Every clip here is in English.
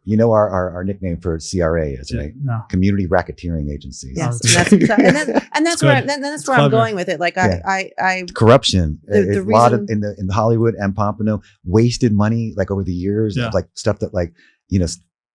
You know our nickname for CRA is, right? No. Community Racketeering Agency. Yes, and that's where I'm going with it. Like I corruption. The a lot of in Hollywood and Pompano wasted money like over the years, like stuff that like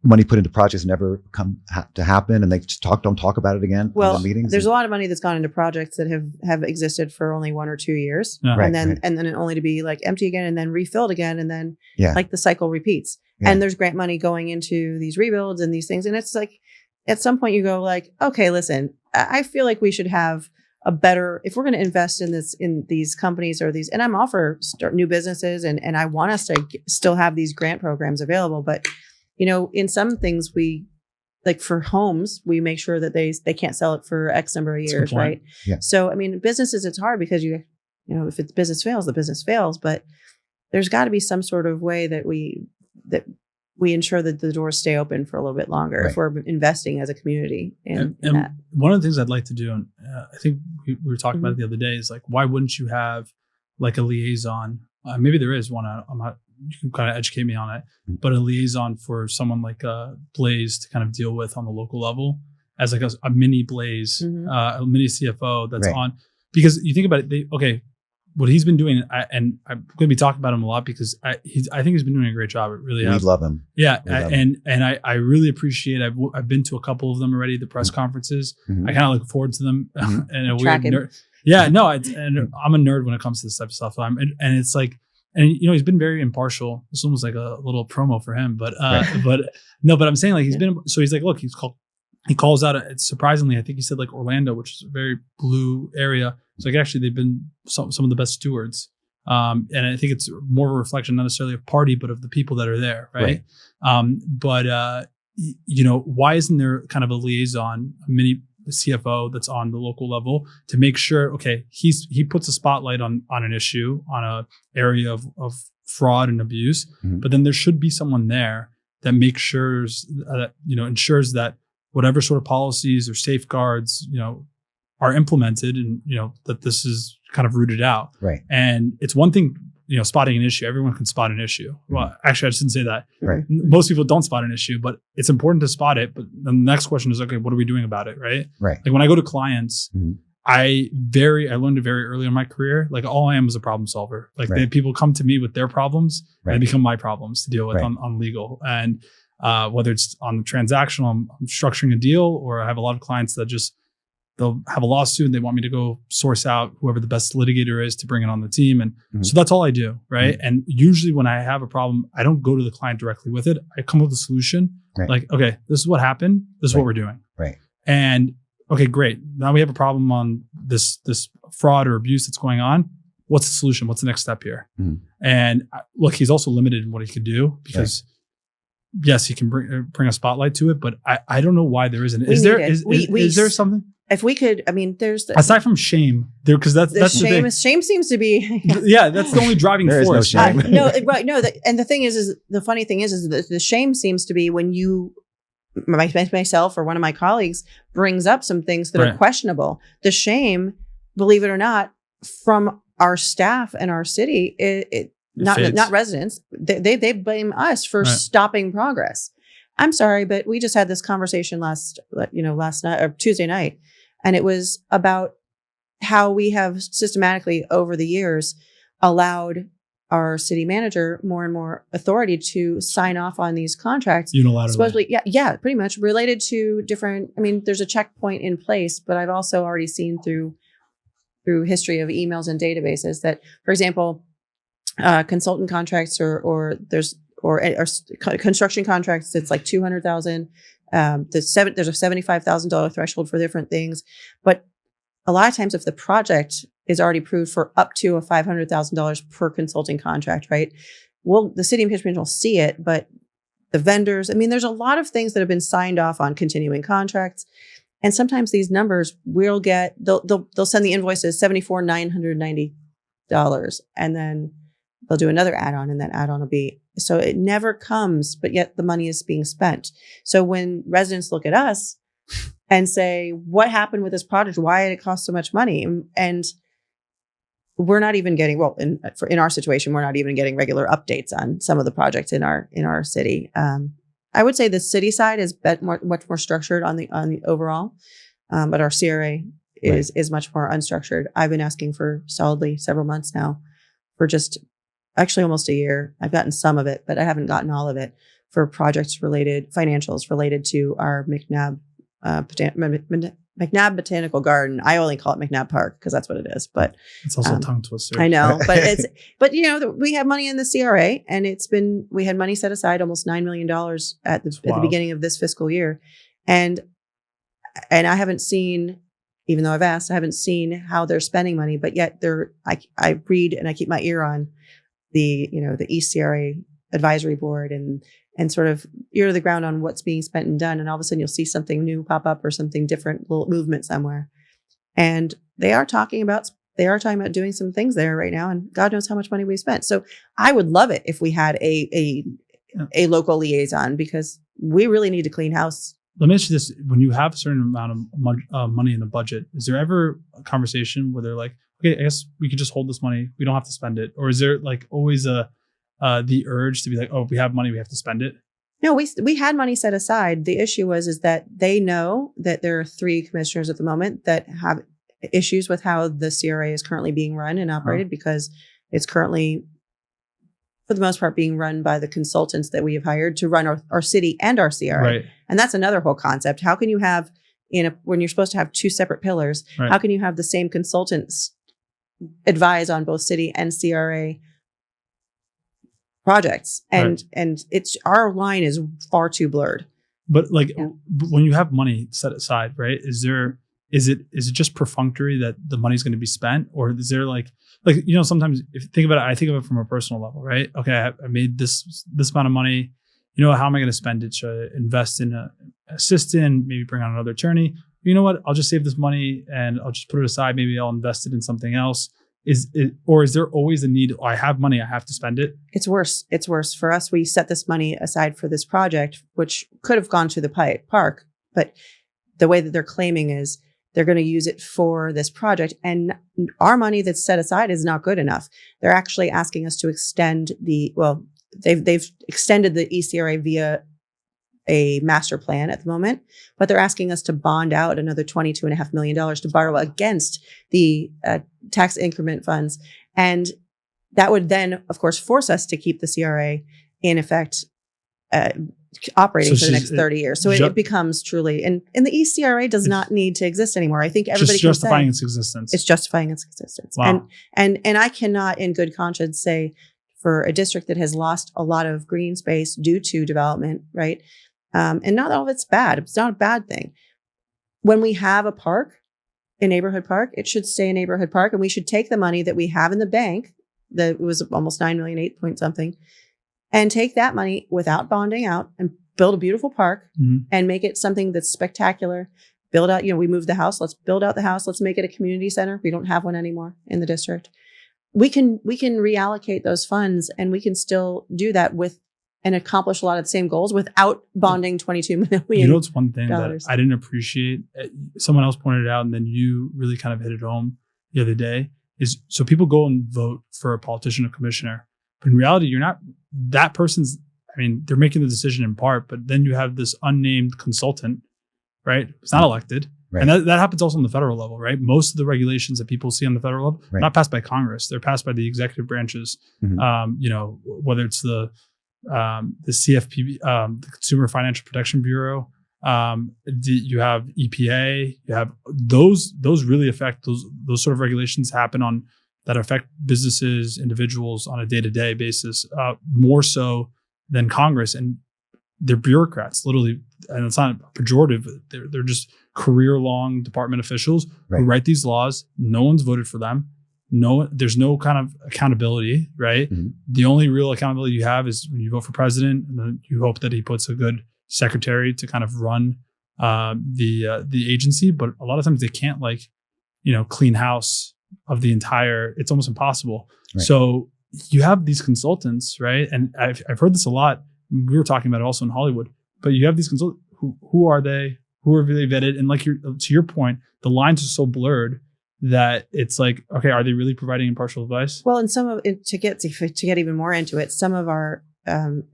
money put into projects never come to happen, and they just don't talk about it again. Well, in the meetings. There's a lot of money that's gone into projects that have existed for only 1 or 2 years, and then only to be like empty again, and then refilled again, and then like the cycle repeats. Yeah. And there's grant money going into these rebuilds and these things, and it's like at some point you go like, okay, listen, I feel like we should have a better, if we're going to invest in these companies or these, and I'm all for start new businesses, and I want us to still have these grant programs available, but in some things we, like for homes, we make sure that they can't sell it for X number of years, right? Yeah. So, I mean, businesses, it's hard because if it's business fails, the business fails, but there's got to be some sort of way that we ensure that the doors stay open for a little bit longer if we're investing as a community in that. One of the things I'd like to do, and I think we were talking about it the other day, is like, why wouldn't you have like a liaison? Maybe there is one. I'm not. You can kind of educate me on it, but a liaison for someone like Blaze to kind of deal with on the local level as like a mini Blaze, a mini CFO that's on, because you think about it, what he's been doing, and I'm going to be talking about him a lot because I think he's been doing a great job. It really has. We love him. Yeah. And I really appreciate, I've been to a couple of them already, the press conferences. I kind of look forward to them in a weird nerd. Yeah, no, and I'm a nerd when it comes to this type of stuff. And it's like, and he's been very impartial. This one was like a little promo for him, but I'm saying like he's been, so he's like, look, he calls out, surprisingly, I think he said like Orlando, which is a very blue area. So like actually they've been some of the best stewards. And I think it's more of a reflection, not necessarily of party, but of the people that are there. Right. Why isn't there kind of a liaison, a mini CFO that's on the local level to make sure, he puts a spotlight on an issue, on a area of fraud and abuse, but then there should be someone there that makes sure ensures that whatever sort of policies or safeguards, are implemented, and, that this is kind of rooted out. Right. And it's one thing, spotting an issue. Everyone can spot an issue. Well, actually, I shouldn't say that. Right. Most people don't spot an issue, but it's important to spot it. But then the next question is, okay, what are we doing about it? Right. Right. Like when I go to clients, I learned it very early in my career. Like all I am is a problem solver. Like people come to me with their problems and they become my problems to deal with on legal. And whether it's on the transactional, I'm structuring a deal, or I have a lot of clients that they'll have a lawsuit and they want me to go source out whoever the best litigator is to bring it on the team. And so that's all I do. Right. And usually when I have a problem, I don't go to the client directly with it. I come up with a solution. Like, okay, this is what happened. This is what we're doing. Right. And okay, great. Now we have a problem on this fraud or abuse that's going on. What's the solution? What's the next step here? And look, he's also limited in what he could do because yes, he can bring a spotlight to it, but I don't know why there isn't. Is there something? If we could, I mean, there's aside from shame, because that's the thing. Shame seems to be that's the only driving force. There is no shame. And the thing is the funny thing is that the shame seems to be when myself or one of my colleagues brings up some things that are questionable. The shame, believe it or not, from our staff and our city, not residents, they blame us for stopping progress. I'm sorry, but we just had this conversation last night or Tuesday night. And it was about how we have systematically over the years allowed our city manager more and more authority to sign off on these contracts. Unilaterally. Supposedly, pretty much related to different, I mean, there's a checkpoint in place, but I've also already seen through history of emails and databases that, for example, consultant contracts or construction contracts, it's like $200,000. There's a $75,000 threshold for different things, but a lot of times if the project is already approved for up to a $500,000 per consulting contract, right? Well, the city management will see it, but the vendors, I mean, there's a lot of things that have been signed off on continuing contracts. And sometimes these numbers they'll send the invoices $74,990, and then they'll do another add-on, and that add-on will be, so it never comes, but yet the money is being spent. So when residents look at us and say, what happened with this project? Why did it cost so much money? And we're not even getting, in our situation, we're not even getting regular updates on some of the projects in our city. I would say the city side is much more structured on the overall, but our CRA is much more unstructured. I've been asking for solidly several months now, for just actually almost a year. I've gotten some of it, but I haven't gotten all of it, for financials related to our McNabb Botanical Garden. I only call it McNabb Park because that's what it is. But it's also a tongue twister. I know, but we have money in the CRA, and we had money set aside, almost $9 million at the beginning of this fiscal year, and I haven't seen, even though I've asked, I haven't seen how they're spending money, but yet I read and I keep my ear on the East CRA advisory board and sort of ear to the ground on what's being spent and done. And all of a sudden you'll see something new pop up or something different, little movement somewhere. And they are talking about doing some things there right now. And God knows how much money we spent. So I would love it if we had a local liaison, because we really need to clean house. Let me ask you this. When you have a certain amount of money in the budget, is there ever a conversation where they're like, okay, I guess we could just hold this money, we don't have to spend it? Or is there like always the urge to be like, oh, if we have money, we have to spend it? No, we had money set aside. The issue is that they know that there are 3 commissioners at the moment that have issues with how the CRA is currently being run and operated, because it's currently, for the most part, being run by the consultants that we have hired to run our city and our CRA. Right. And that's another whole concept. How can you have, when you're supposed to have 2 separate pillars, right, how can you have the same consultants advise on both city and CRA projects? And it's, our line is far too blurred. But when you have money set aside, right? Is it just perfunctory that the money's going to be spent, or is there sometimes if you think about it, I think of it from a personal level, right? Okay, I made this amount of money. How am I going to spend it? Should I invest in an assistant? Maybe bring on another attorney? You know what? I'll just save this money and I'll just put it aside. Maybe I'll invest it in something else. Or is there always a need? I have money, I have to spend it. It's worse. It's worse for us. We set this money aside for this project, which could have gone to the park, but the way that they're claiming is they're going to use it for this project, and our money that's set aside is not good enough. They're actually asking us to extend they've extended the ECRA via a master plan at the moment, but they're asking us to bond out another $22.5 million to borrow against the tax increment funds. And that would then, of course, force us to keep the CRA in effect operating for the next 30 years. So it becomes truly, and the ECRA does not need to exist anymore. I think everybody just justifying its existence. It's justifying its existence. Wow. And I cannot in good conscience say, for a district that has lost a lot of green space due to development, right? And not all of it's bad. It's not a bad thing. When we have a park, a neighborhood park, it should stay a neighborhood park, and we should take the money that we have in the bank, that was almost 9 million, 8 point something, and take that money without bonding out and build a beautiful park, mm-hmm, and make it something that's spectacular. Build out, we moved the house. Let's build out the house. Let's make it a community center. We don't have one anymore in the district. We can reallocate those funds, and we can still do that and accomplish a lot of the same goals without bonding $22 million. It's one thing that I didn't appreciate. Someone else pointed it out, and then you really kind of hit it home the other day, is so people go and vote for a politician or commissioner, but in reality, you're not that person's. I mean, they're making the decision in part, but then you have this unnamed consultant, right? It's not elected. Right. And that happens also on the federal level, right? Most of the regulations that people see on the federal level, right, not passed by Congress. They're passed by the executive branches. Mm-hmm. Whether it's the CFPB, the Consumer Financial Protection Bureau, you have EPA, you have those really affect those sort of regulations that affect businesses, individuals on a day-to-day basis, more so than Congress. And they're bureaucrats, literally, and it's not pejorative. They're just career-long department officials, right, who write these laws. No one's voted for them. There's no kind of accountability, right? Mm-hmm. The only real accountability you have is when you vote for president, and then you hope that he puts a good secretary to kind of run the agency. But a lot of times they can't clean house of the entire. It's almost impossible. Right. So you have these consultants, right? And I've heard this a lot. We were talking about it also in Hollywood. But you have these consultants. Who are they? Who are they vetted? And to your point, the lines are so blurred that it's like, okay, are they really providing impartial advice? Well, and some of it, to get even more into it, some of our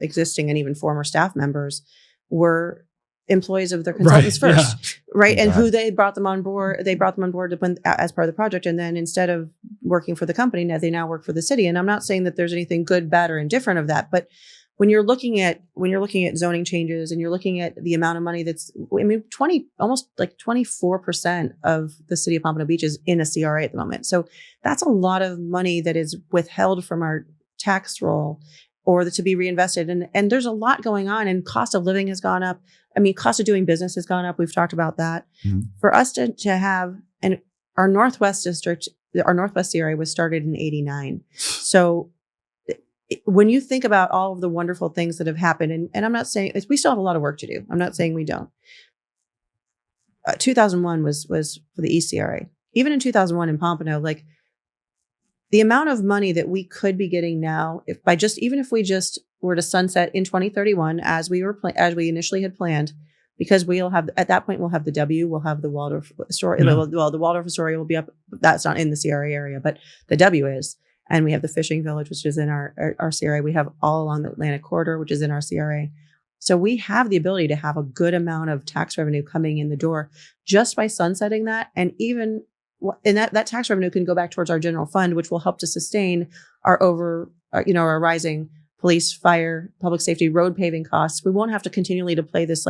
existing and even former staff members were employees of their consultants first, right? And who they brought them on board. They brought them on board as part of the project. And then instead of working for the company, they now work for the city. And I'm not saying that there's anything good, bad, or indifferent of that, but when you're looking at zoning changes and you're looking at the amount of money almost like 24% of the city of Pompano Beach is in a CRA at the moment. So that's a lot of money that is withheld from our tax roll or to be reinvested. And there's a lot going on, and cost of living has gone up. I mean, cost of doing business has gone up. We've talked about that. Mm-hmm. For us to have, and our Northwest district, our Northwest CRA was started in 1989. So when you think about all of the wonderful things that have happened, and I'm not saying we still have a lot of work to do. I'm not saying we don't. 2001 was for the East CRA. Even in 2001 in Pompano, like the amount of money that we could be getting now, even if we just were to sunset in 2031 as we initially had planned, because at that point we'll have the W, we'll have the Waldorf Astoria. Well, the Waldorf Astoria will be up. That's not in the CRA area, but the W is. And we have the fishing village, which is in our CRA. We have all along the Atlantic corridor, which is in our CRA. So we have the ability to have a good amount of tax revenue coming in the door just by sunsetting that. And that tax revenue can go back towards our general fund, which will help to sustain our rising police, fire, public safety, road paving costs. We won't have to continually to play this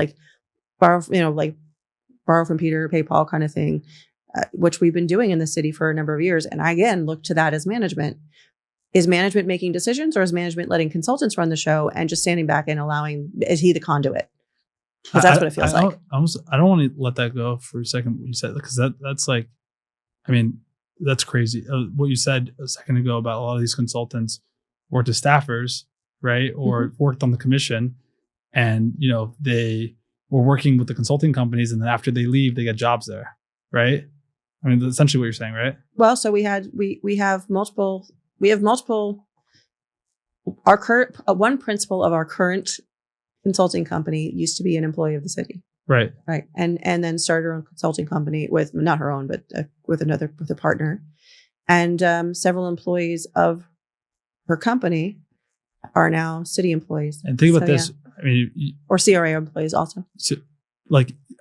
borrow from Peter, pay Paul kind of thing. Which we've been doing in the city for a number of years. And I, again, look to that as management. Is management making decisions, or is management letting consultants run the show and just standing back and is he the conduit? Because that's what it feels like. I don't want to let that go for a second, what you said, because that's like, I mean, that's crazy. What you said a second ago about a lot of these consultants worked as staffers, right? Or worked on the commission, and, they were working with the consulting companies, and then after they leave, they get jobs there, right? I mean, that's essentially what you're saying, right? Well, so we have multiple. Our current one principal of our current consulting company used to be an employee of the city, right? Right, and then started her own consulting company with not her own, but with a partner, and several employees of her company are now city employees. And think about this. Yeah. I mean, or CRA employees also. So,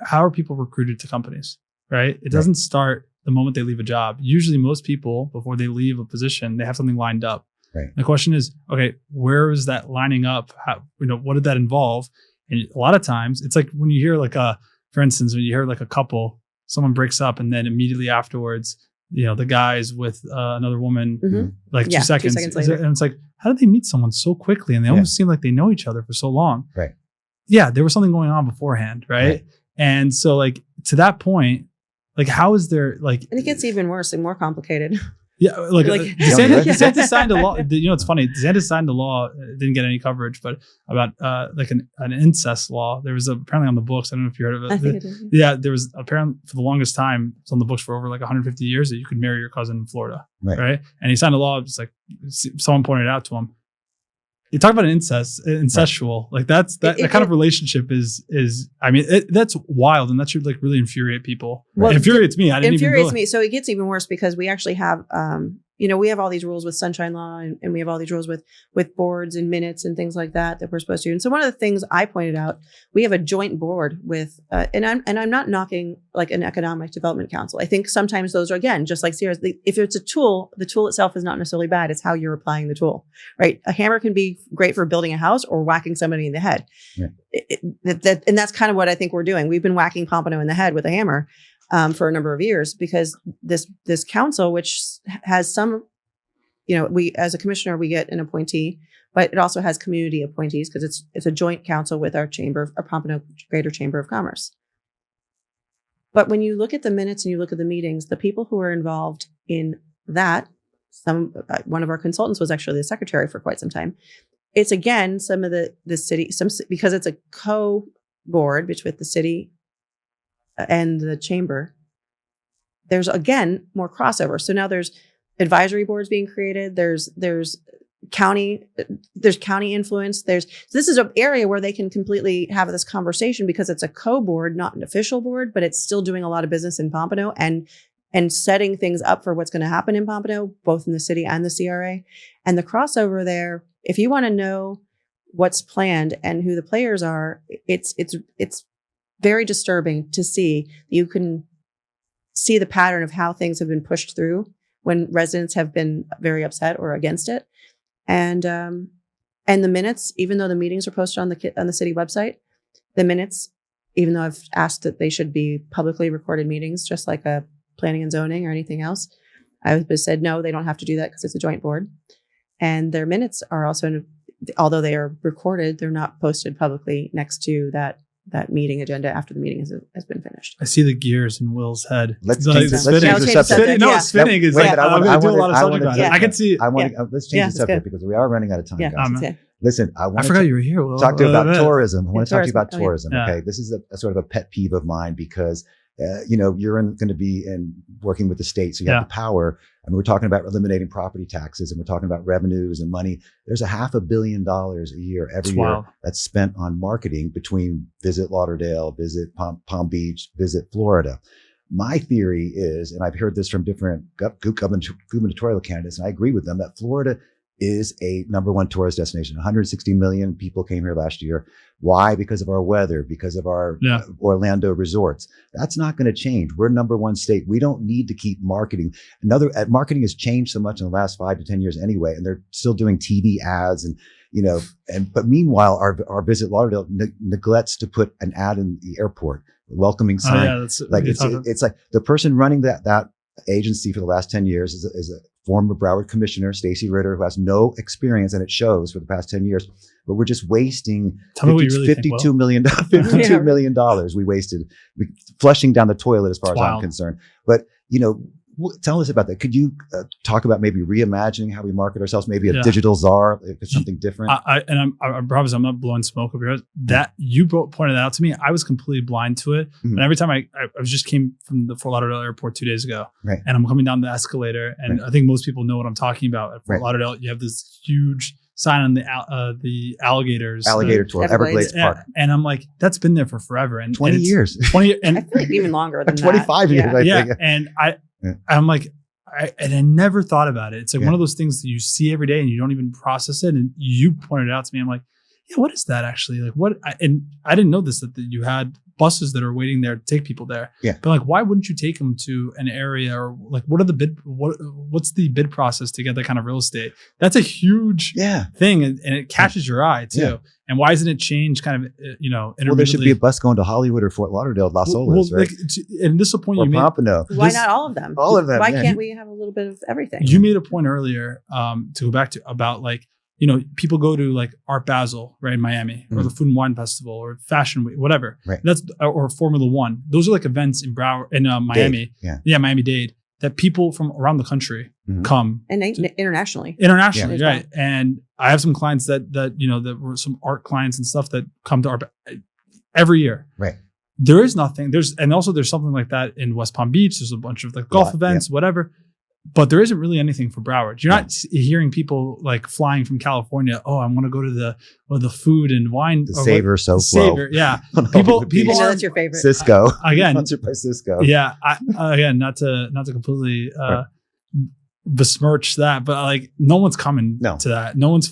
how are people recruited to companies? Right? It doesn't start the moment they leave a job. Usually most people, before they leave a position, they have something lined up. Right. The question is, okay, where is that lining up? How, what did that involve? And a lot of times it's like when you hear for instance, when you hear a couple, someone breaks up and then immediately afterwards, the guy's with another woman, 2 seconds. 2 seconds later. And it's like, how did they meet someone so quickly? And they almost seem like they know each other for so long. Right. Yeah. There was something going on beforehand. Right. And so to that point, how is there and it gets even worse and more complicated. Yeah, DeSantis signed a law. It's funny. DeSantis signed a law. It didn't get any coverage, but about an incest law. There was apparently on the books. I don't know if you heard of it. I think it did. Yeah, there was apparently for the longest time. It's on the books for over 150 years that you could marry your cousin in Florida, right? And he signed a law. It's someone pointed it out to him. You talk about incestual, that kind of relationship is. I mean, that's wild, and that should really infuriate people. Well, it infuriates me. I didn't infuriates me. So it gets even worse because we actually have, we have all these rules with sunshine law, and we have all these rules with boards and minutes and things like that we're supposed to do. And so one of the things I pointed out, we have a joint board with, and I'm not knocking an economic development council. I think sometimes those are, again, just like Sierra's, if it's a tool, the tool itself is not necessarily bad. It's how you're applying the tool, right? A hammer can be great for building a house or whacking somebody in the head. Yeah. And that's kind of what I think we're doing. We've been whacking Pompano in the head with a hammer for a number of years because this council, which has some, we as a commissioner, we get an appointee, but it also has community appointees because it's a joint council with our Pompano Greater Chamber of Commerce. But when you look at the minutes and you look at the meetings, the people who are involved in that, one of our consultants was actually the secretary for quite some time. It's again, some of the city, because it's a co-board between the city and the chamber, there's again more crossover. So now there's advisory boards being created. There's county influence. This is an area where they can completely have this conversation because it's a co-board, not an official board, but it's still doing a lot of business in Pompano and setting things up for what's going to happen in Pompano, both in the city and the CRA. And the crossover there, if you want to know what's planned and who the players are, it's very disturbing to see. You can see the pattern of how things have been pushed through when residents have been very upset or against it. And the minutes, even though the meetings are posted on the city website, the minutes, even though I've asked that they should be publicly recorded meetings, just like a planning and zoning or anything else, I've said, no, they don't have to do that because it's a joint board. And their minutes are also, although they are recorded, they're not posted publicly next to that meeting agenda after the meeting has been finished. I see the gears in Will's head. Let's change the subject. No, spinning is like, I'm going to do a lot of subject matter. I can see. Let's change the subject because we are running out of time, guys. Listen, I forgot you were here. Will. Talk to you about tourism. I want to talk to you about tourism. Okay, this is a sort of a pet peeve of mine because you're going to be working with the state, so you have the power. I mean, we're talking about eliminating property taxes, and we're talking about revenues and money. There's $500 million a year every year that's spent on marketing between Visit Lauderdale, Visit Palm Beach, Visit Florida. My theory is, and I've heard this from different gubernatorial candidates, and I agree with them, that Florida is a #1 tourist destination. 160 million people came here last year. Why? Because of our weather, because of our Orlando resorts. That's not going to change. We're #1 state. We don't need to keep marketing. Marketing has changed so much in the last 5 to 10 years anyway, and they're still doing TV ads but meanwhile, our Visit Lauderdale neglects to put an ad in the airport, a welcoming sign. It's like the person running that agency for the last 10 years is a former Broward commissioner, Stacy Ritter, who has no experience, and it shows for the past 10 years. But we're just wasting $52 million. $52 million we wasted flushing down the toilet, as far as I'm concerned. But tell us about that. Could you talk about maybe reimagining how we market ourselves? Maybe a digital czar, if it's something different. I promise I'm not blowing smoke over here. That you pointed that out to me. I was completely blind to it. Mm-hmm. And every time I just came from the Fort Lauderdale airport 2 days ago, and I'm coming down the escalator, and I think most people know what I'm talking about. At Fort Lauderdale, you have this huge sign on the alligator tour, Everglades Park, and I'm like, that's been there for forever, and 20 years, and I feel like even longer than 25 years. I think. And I'm like, I never thought about it. It's like one of those things that you see every day and you don't even process it. And you pointed it out to me. I'm like, yeah, what is that actually? Like what? And I didn't know this, that you had buses that are waiting there to take people there. Yeah. But like, why wouldn't you take them to an area, or like, what's the bid process to get that kind of real estate? That's a huge thing. And it catches your eye too. Yeah. And why isn't it changed kind of, well, there should be a bus going to Hollywood or Fort Lauderdale, Las Olas, right? And this is a point you made. Pompano. Why not all of them? All of them. Why can't we have a little bit of everything? You made a point earlier to go back to about like, people go to like Art Basel, right, in Miami, or the Food and Wine Festival, or Fashion Week, whatever. Right. Or Formula One. Those are like events in Miami. Miami-Dade, that people from around the country come. And internationally. Internationally, right. And I have some clients that were some art clients and stuff that come to art every year. Right. There is nothing. There's something like that in West Palm Beach. There's a bunch of like golf events, whatever. But there isn't really anything for Broward. You're not hearing people like flying from California. Oh, I want to go to the food and wine. The Savor SoFlo. Savor, yeah. People. I know that's your favorite. Cisco. Again. Sponsored by Cisco. Yeah. Not to completely besmirch that, but like no one's coming to that. No one's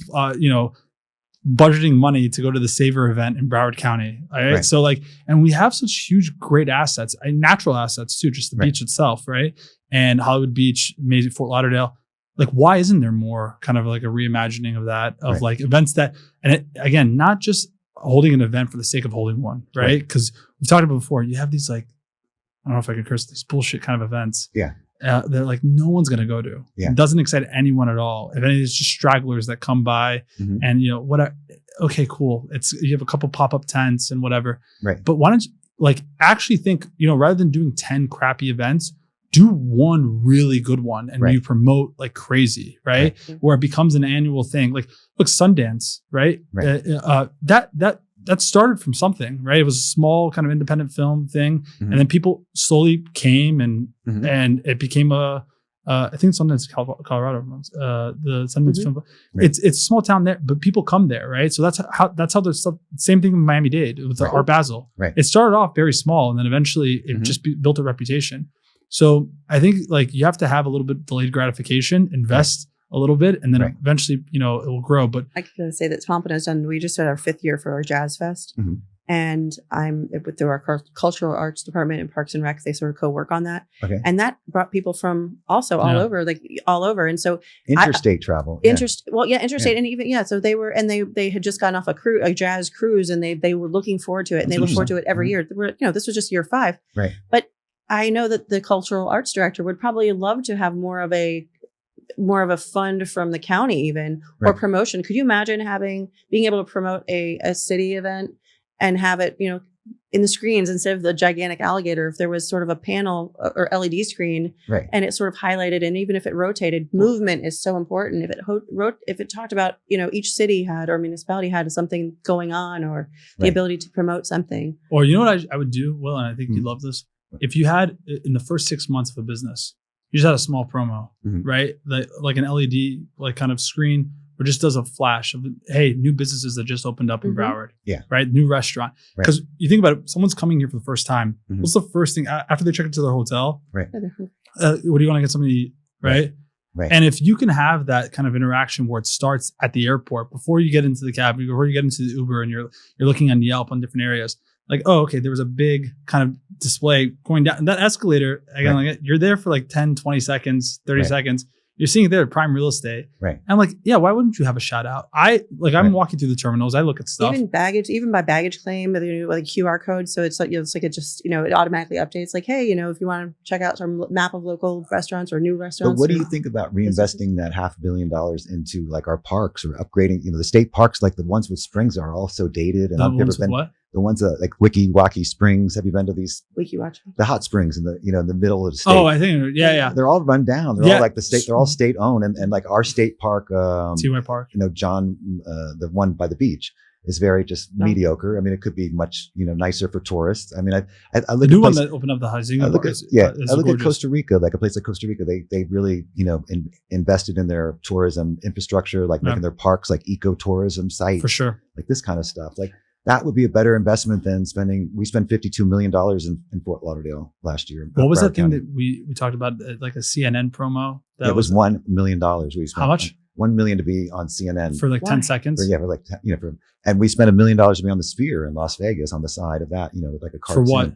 budgeting money to go to the Savor event in Broward County. Right? So like, and we have such huge, great assets, natural assets too, just the beach itself, right? And Hollywood Beach, maybe Fort Lauderdale. Like, why isn't there more kind of like a reimagining of that, of like events that, and again, not just holding an event for the sake of holding one, right? Because we've talked about before, you have these like, I don't know if I can curse, these bullshit kind of events. Yeah. That like no one's going to go to. Yeah. It doesn't excite anyone at all. If anything, it's just stragglers that come by and okay, cool. You have a couple pop-up tents and whatever. Right. But why don't you like actually think, rather than doing 10 crappy events, do one really good one and you promote like crazy, right? Where it becomes an annual thing. Like, look, Sundance, right? That started from something, right? It was a small kind of independent film thing, and then people slowly came and it became I think Sundance, Colorado, the Sundance Film. It's a small town there, but people come there, right? So that's how there's same thing in Miami-Dade with the Art Basel. Right. It started off very small, and then eventually it just built a reputation. So I think like you have to have a little bit delayed gratification, invest a little bit, and then eventually, it will grow. But I can say that Pompano's done. We just had our 5th year for our Jazz Fest. Mm-hmm. And I'm through our cultural arts department and Parks and Rec. They sort of co-work on that. Okay. And that brought people from also all over. And so interstate travel. Interstate. And even, so they were, and they had just gotten off a jazz cruise, and they were looking forward to it, and they look forward to it every year. This was just year 5. Right. But I know that the cultural arts director would probably love to have more of a fund from the county even, or promotion. Could you imagine being able to promote a city event and have it, in the screens instead of the gigantic alligator? If there was sort of a panel or LED screen, and it sort of highlighted, and even if it rotated, movement is so important. If it talked about, each city had or municipality had something going on, or the ability to promote something. Or what I would do, Will, and I think you'd love this. If you had in the first 6 months of a business, you just had a small promo, right? Like an LED, like kind of screen, or just does a flash of, hey, new businesses that just opened up in Broward. Yeah. Right. New restaurant. Because you think about it, someone's coming here for the first time. What's the first thing after they check into their hotel? Right. What do you want to get something to eat? Right. And if you can have that kind of interaction where it starts at the airport, before you get into the cab, before you get into the Uber, and you're looking on Yelp on different areas, like, oh, okay, there was a big kind of display going down. And that escalator, again, like, you're there for like 10, 20 seconds, 30 seconds. You're seeing it there at prime real estate. Right. I'm like, yeah, why wouldn't you have a shout out? I'm walking through the terminals. I look at stuff. Even by baggage claim, like QR code. So it's like, it just, it automatically updates like, hey, if you want to check out some map of local restaurants or new restaurants. But what do you think about reinvesting that $500 million into like our parks, or upgrading, the state parks, like the ones with springs are all so dated. And I've never been. What? The ones that like Wiki-Waki Springs. Have you been to these? Wiki-Waki. The hot springs in the in the middle of the state. Oh, I think yeah. They're all run down. They're all like the state. They're all state owned, and like our state park, Seaway Park. John, the one by the beach is very just mediocre. I mean, it could be much loser for tourists. I mean, I look the new one that opened up the Huizinga. I look at Costa Rica, like a place like Costa Rica. They really invested in their tourism infrastructure, like making their parks like ecotourism sites for sure. Like this kind of stuff, like. That would be a better investment than we spent $52 million in Fort Lauderdale last year. What was that thing that we talked about, like a CNN promo? It was $1 million. We spent how much? $1 million to be on CNN. For like 10 seconds? And we spent $1 million to be on the Sphere in Las Vegas on the side of that, with like a cartoon. For what?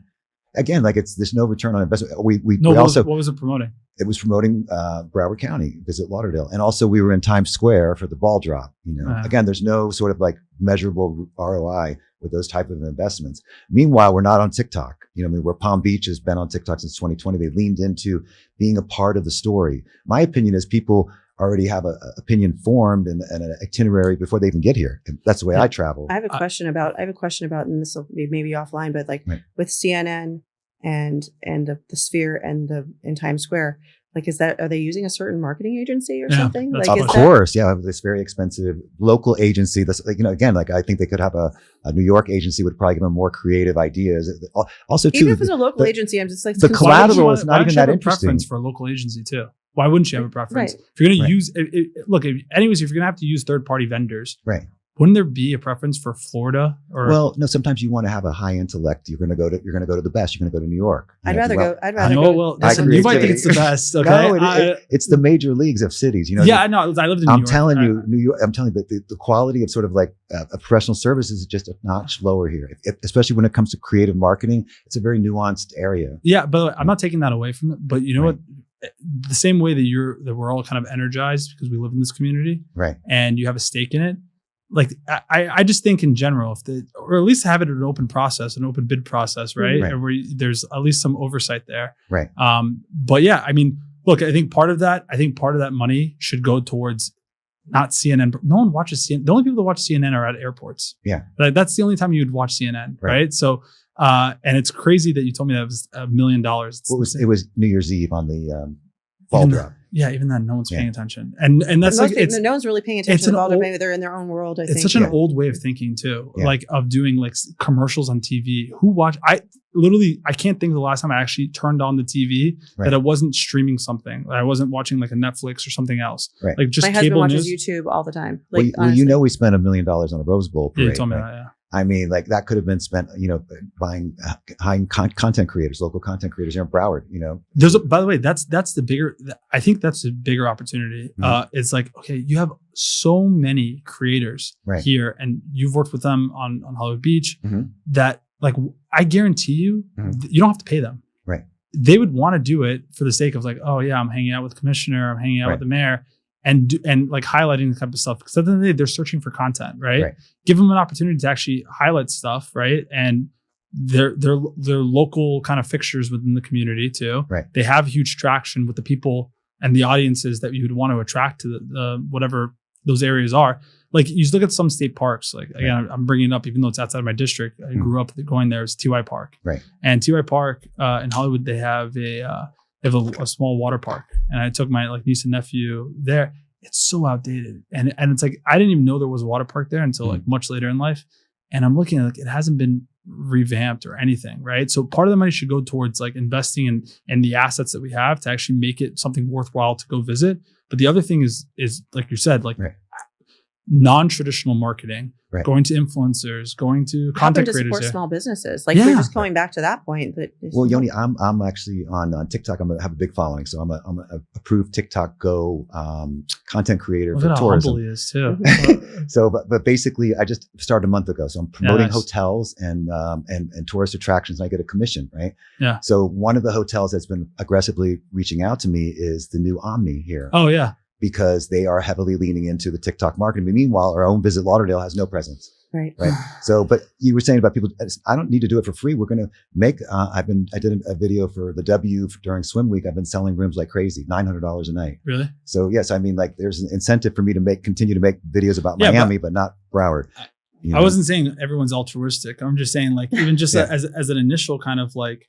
Again, like there's no return on investment. What was it promoting? It was promoting Broward County, Visit Lauderdale. And also we were in Times Square for the ball drop. Again, there's no sort of like measurable ROI with those type of investments. Meanwhile, we're not on TikTok. Where Palm Beach has been on TikTok since 2020. They leaned into being a part of the story. My opinion is people already have an opinion formed and an itinerary before they even get here. And that's the way I travel. I have a question about, and this will be maybe offline, but like with CNN and the Sphere and Times Square, like, are they using a certain marketing agency or something? Like, of course. This very expensive local agency. That's like, again, like I think they could have a New York agency would probably give them more creative ideas. Also, too, even if it's a local agency, I'm just like, the collateral is not even that interesting. Preference for a local agency too. Why wouldn't you have a preference? If you're going to use look, if you're going to have to use third-party vendors, wouldn't there be a preference for Florida? Well, no. Sometimes you want to have a high intellect. You're going to go to the best. You're going to go to New York. I'd rather go. Listen, you might think it's the best. Okay, no, it's the major leagues of cities. I know. I lived in New York. I'm telling you, New York. I'm telling you that the quality of sort of like a professional services is just a notch lower here. Especially when it comes to creative marketing, it's a very nuanced area. Yeah, but I'm not taking that away from it. But you know what? The same way that we're all kind of energized because we live in this community, and you have a stake in it. Like I just think in general, or at least have it an open process, an open bid process, right? Where there's at least some oversight there, right? But yeah, I mean, look, I think part of that money should go towards not CNN. No one watches CNN. The only people that watch CNN are at airports. Yeah, like, that's the only time you would watch CNN, right? So, and it's crazy that you told me that it was $1 million. It was New Year's Eve on the ball drop. Yeah, even then, no one's paying attention, and that's like no one's really paying attention to ball drop. Maybe they're in their own world. I think it's such an old way of thinking too, like of doing like commercials on TV. Who watch? I can't think of the last time I actually turned on the TV that I wasn't streaming something. I wasn't watching like a Netflix or something else. Like just my husband watches YouTube all the time. Like, we spent $1 million on a Rose Bowl parade. Yeah, you told me that. I mean, like that could have been spent, buying content creators, local content creators here in Broward, By the way, that's the bigger, I think that's a bigger opportunity. It's like, okay, you have so many creators here and you've worked with them on Hollywood Beach that like, I guarantee you, you don't have to pay them. Right. They would want to do it for the sake of like, oh yeah, I'm hanging out with the commissioner, I'm hanging out with the mayor. And like highlighting the type of stuff, because at the end of the day, they're searching for content, right? Give them an opportunity to actually highlight stuff, right? And they're local kind of fixtures within the community too. Right. They have huge traction with the people and the audiences that you would want to attract to the whatever those areas are. Like you look at some state parks, like again, I'm bringing it up, even though it's outside of my district. I grew up going there. It's TY Park, right? And TY Park in Hollywood, they have a small water park, and I took my like niece and nephew there. It's so outdated, and it's like I didn't even know there was a water park there until like much later in life. And I'm looking at like it hasn't been revamped or anything, right? So part of the money should go towards like investing in the assets that we have to actually make it something worthwhile to go visit. But the other thing is like you said, like non-traditional marketing, going to influencers, going to content creators, support small businesses. Like we're just going back to that point. But well, Yoni, I'm actually on TikTok. I have a big following, so I'm a approved TikTok Go content creator for tourism. Humble he is too. So, but basically, I just started a month ago. So I'm promoting hotels and tourist attractions, and I get a commission, right? Yeah. So one of the hotels that's been aggressively reaching out to me is the new Omni here. Oh yeah. Because they are heavily leaning into the TikTok marketing. But meanwhile, our own Visit Lauderdale has no presence. Right. So, but you were saying about people, I don't need to do it for free. We're going to make, I did a video for the W during swim week. I've been selling rooms like crazy, $900 a night. Really? So yes, I mean, like there's an incentive for me to continue to make videos about Miami, but not Broward. I wasn't saying everyone's altruistic. I'm just saying like, even just as an initial kind of like,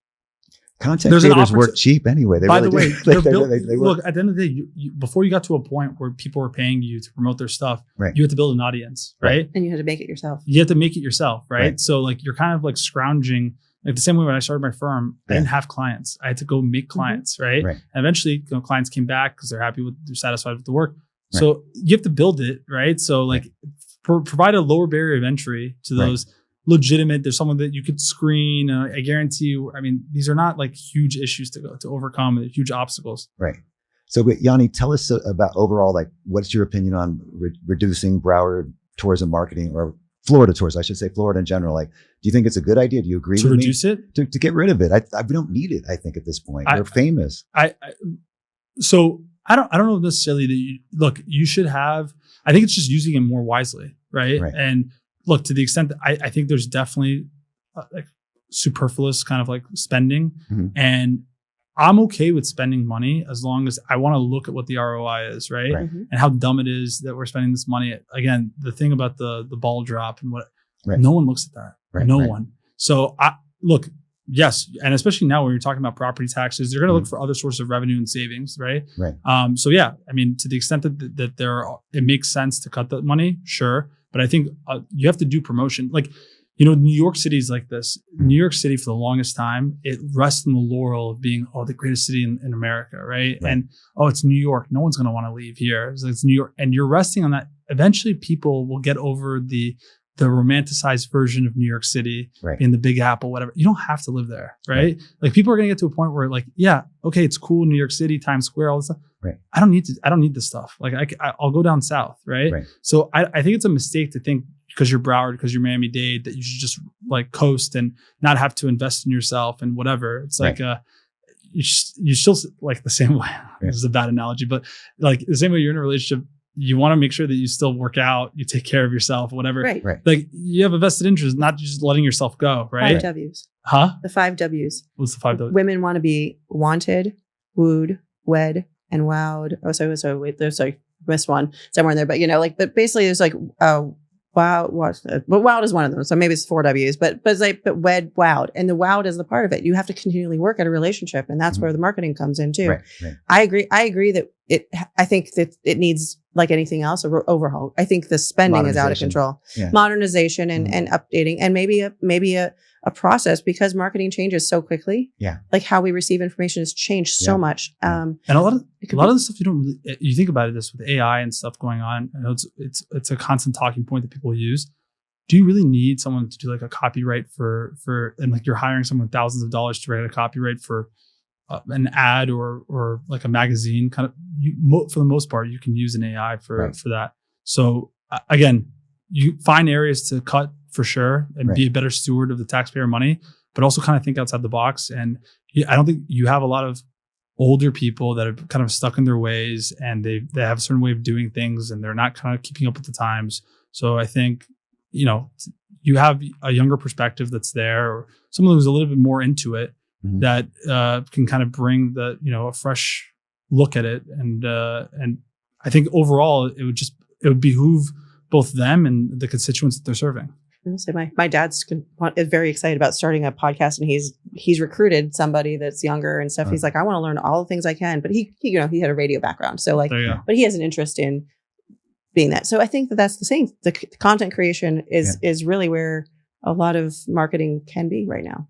content creators work cheap anyway. They look, at the end of the day, before you got to a point where people were paying you to promote their stuff, you had to build an audience, right? And you had to make it yourself. You have to make it yourself, right? So like you're kind of like scrounging, like the same way when I started my firm, I didn't have clients. I had to go make clients, right? And eventually, clients came back because they're satisfied with the work. So you have to build it, right? So like provide a lower barrier of entry to those. Legitimate. There's someone that you could screen. I guarantee you. I mean, these are not like huge issues to overcome, huge obstacles. Right. So, but Yoni, tell us about overall, like, what's your opinion on reducing Broward tourism marketing, or Florida tourism? I should say Florida in general. Like, do you think it's a good idea? Do you agree to with reduce me? it? To get rid of it? We don't need it. I think at this point we're famous. So I don't know necessarily that you should have. I think it's just using it more wisely, right? And look, to the extent that I think there's definitely like superfluous kind of like spending, and I'm okay with spending money as long as I want to look at what the ROI is, right? And how dumb it is that we're spending this money. Again, the thing about the ball drop and what no one looks at that, no one. So look, yes, and especially now when you're talking about property taxes, they're going to look for other sources of revenue and savings, right? So yeah, I mean, to the extent that it makes sense to cut that money, sure. But I think you have to do promotion. Like, New York City is like this. New York City, for the longest time, it rests in the laurel of being, the greatest city in America, right? And, it's New York. No one's going to want to leave here. It's New York. And you're resting on that. Eventually, people will get over the romanticized version of New York City in the Big Apple, whatever. You don't have to live there, right? Like, people are going to get to a point where like, yeah, okay, it's cool, New York City, Times Square, all this stuff. I don't need this stuff. Like I'll go down south, right? So I think it's a mistake to think because you're Broward, because you're Miami-Dade, that you should just like coast and not have to invest in yourself and whatever. It's like you still like the same way. This is a bad analogy, but like the same way you're in a relationship, you want to make sure that you still work out, you take care of yourself, whatever. Like you have a vested interest, not just letting yourself go, right? 5 W's. Huh? The 5 W's. What's the 5 W's? Women want to be wanted, wooed, wed, and wowed. Wait, there's missed one somewhere in there, but but basically there's like wow, wowed is one of them. So maybe it's 4 W's, but wed, wowed, and the wowed is the part of it. You have to continually work at a relationship, and that's where the marketing comes in too. I agree that I think that it needs, like anything else, an overhaul. I think the spending is out of control. Modernization and updating, and maybe a process, because marketing changes so quickly. Like how we receive information has changed so much. And a lot of the stuff you think about it, this with AI and stuff going on. I know it's a constant talking point that people use. do you really need someone to do like a copyright for and like you're hiring someone thousands of dollars to write a copyright for an ad or like a magazine? Kind of, for the most part, you can use an AI for that. So again, you find areas to cut for sure and be a better steward of the taxpayer money, but also kind of think outside the box. And I don't think you have a lot of older people that are kind of stuck in their ways, and they have a certain way of doing things, and they're not kind of keeping up with the times. So I think, you have a younger perspective that's there, or someone who's a little bit more into it, that can kind of bring a fresh look at it. And I think overall it would behoove both them and the constituents that they're serving. I'll say my dad's very excited about starting a podcast, and he's recruited somebody that's younger and stuff. He's like, I want to learn all the things I can, but he had a radio background, so but he has an interest in being that. So I think that's the same. The content creation is really where a lot of marketing can be right now.